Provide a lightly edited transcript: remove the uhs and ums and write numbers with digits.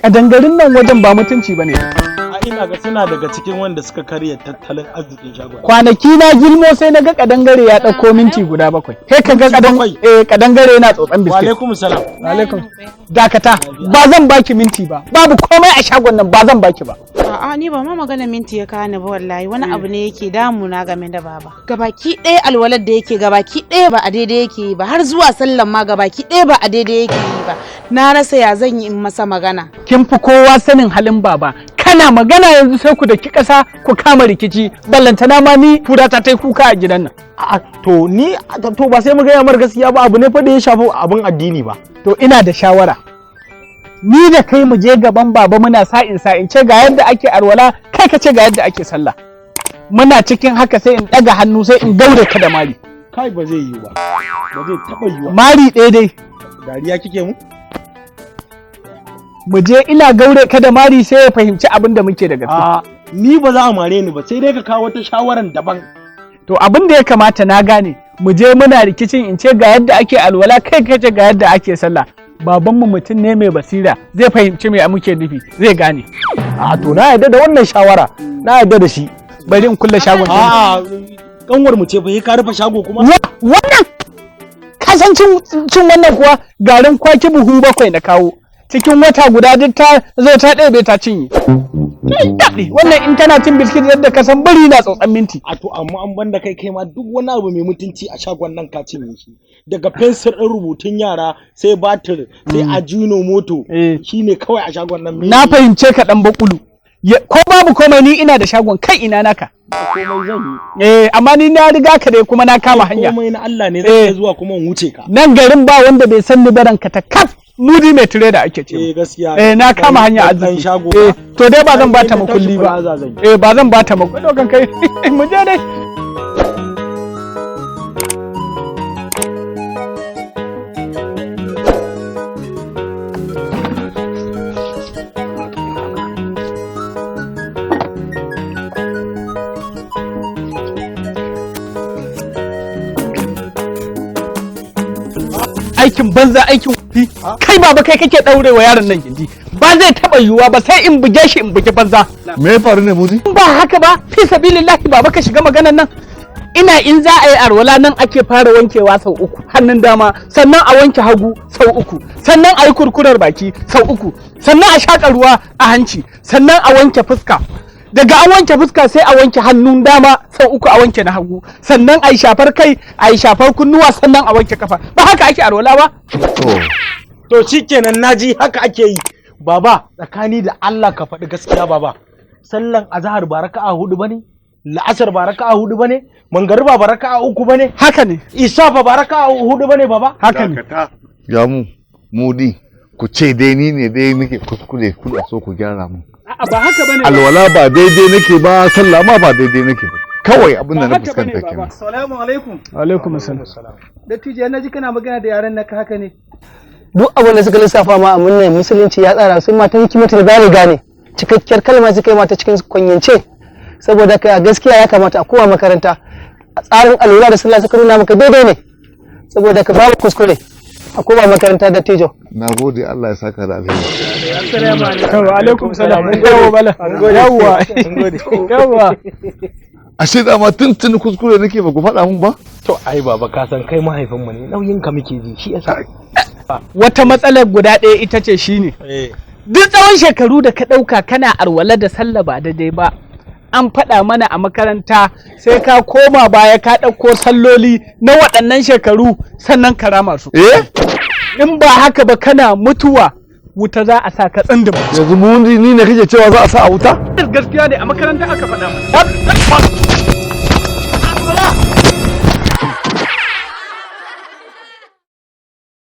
Kadangarin nan wajen ba mutunci bane. Ina ga suna daga cikin wanda suka karya tattalin arzikin shagon. Kwanaki na gilmo sai na ga kadangare ya dauko minti guda 7. Kai ka ga kadangare yana tsotsan biskit. Wa alaikum salam. Wa alaikum. Dakata, ba zan baki minti ba. Babu komai a shagon nan, ba zan baki ba. A'a ni ba ma magana minti ya kawo ni ba wallahi, wani abu ne yake damuna game da baba. Gabaki ɗaya alwalar da yake gabaki ɗaya ba a daidai yake yi ba, har zuwa sallan ma gabaki ɗaya ba a daidai yake yi ba. Na rasa ya zan yi in masa magana. Kin fi kowa sanin halin baba. Kana magana yanzu sai ku daki ƙasa ku kama rikici, ballantana ma ni fura ta tai kuka a gidan nan. To ba sai mu gaya mar gaskiya ba, abu ne fa da ya shafi abin addini ba. To ina da shawara. Ni da kai mu je gaban baba muna sa'in ce ga yadda ake arwala, kai ka ce ga yadda ake sallah. Muna cikin haka sai in ɗaga hannu sai in gaure ka da mari. Kai ba zai yi ba. Ba zai taɓa yi ba. Mari ɗaya dai. Dariya kike mu? Mu je ina gaure ka da mari sai ya fahimci abin da muke da gaske. Ni ba za a mare ni ba, sai dai ka kawo wata shawaran daban. To abin da ya kamata na gane, mu je muna rikicin in ce ga yadda ake alwala, kai ka ce ga yadda ake sallah. Babanmu mutum ne mai basira, zai fahimci me muke nufi, zai gane. To na yarda da wannan shawara, na yarda da shi. Bari in kulle shagon. Kanwar mu ce fa ka rufe shago kuma. Wannan kasancin cin wannan kuwa garin kwaki buhu 7 na kawo. Cikin wata guda duk ta zo ta ɗebe ta cinye. Wannan in tana cin biskit yadda ka san bari na tsotsan minti. To amma an banda kai ma duk wani abu mai mutunci a shagon nan ka cinye shi. Daga fensir ɗin rubutun yara sai batir sai ajino moto shine kawai a shagon nan. Na fahimce ka dan bakulu. Ko babu komai ni ina da shagon kai ina naka. Komai zan yi. Amma ni na riga ka dai kuma na kama hanya. Komai na Allah ne zai zuwa kuma in wuce ka. Nan garin ba wanda bai san ni baranka ta kaf. Mudi mai tire da ake ce. Gaskiya. Na kama hanya arziki. To dai ba zan bata makulli ba. Ba zan bata makulli. Dokan kai mu je dai. Aikin banza aikin wufi, kai baba kai kake daurewa yaron nan gindi, ba zai taba yiwuwa ba sai in buge shi in buge banza. Me ya faru ne Mudi? Ba haka ba, fi sabilillahi baba ka shiga maganan nan. Ina in za a yi arwala nan ake fara wankewa sau 3 hannun dama, sannan a wanke hagu sau 3, sannan a yi kurkurar baki sau 3, sannan a shaƙa ruwa a hanci, sannan a wanke fuska. Daga an wanke fuska sai a wanke hannun dama sau 3 a wanke na hagu, sannan a yi shafar kai, a yi shafar kunnuwa, sannan a wanke kafa. Ba haka ake arwala ba? To shikenan naji haka ake yi. Baba tsakani da Allah ka faɗi gaskiya baba. Sallan azhar ba raka'a 4 bane? La'asar ba raka'a 4 bane? Mangariba ba raka'a 3 bane? Haka ne. Isa ba raka'a 4 bane baba? Haka ne. Ya Mudi, ku ce dai ni ne dai nake kuskure ku so ku gyara mu. A'a ba haka bane. Alwala ba daidai nake ba, sallah ma ba daidai nake ba. Kawai abin da na fuskanta kenan. Assalamu alaikum. Wa alaikum assalam. Dattijo na ji kana magana da yaran naka haka ne. Duk abin da suka lissafa ma a munnan musulunci ya tsara sun matan kimanta da gane cikakkiyar kalma suka yi mata cikin kwanyance, saboda kai a gaskiya ya kamata a kowa makaranta a tsarin alwala da sallah suka nuna maka daidai ne, saboda ka babu kuskure a kowa makaranta da tijo. Na gode, Allah ya saka da alheri. Assalamu alaikum. Wa alaikum salam. Yawa bala. Yawa. Ashe da ma tuntuni kuskure nake ba ku faɗa mun ba? To ai baba ka san kai mahaifinmu ne, nauyin ka muke ji shi yasa. Wata matsalar guda ɗaya ita ce shine. Duk tsawon shekaru da ka ɗauka kana arwala da sallah ba daidai ba, an faɗa mana a makaranta sai ka koma baya ka ɗauko salloli na waɗannan shekaru sannan ka rama su. In ba haka ba kana mutuwa wuta za a sa ka tsindin. Yanzu ni ne kake cewa za a sa a wuta? Gaskiya ne a makaranta aka faɗa mana.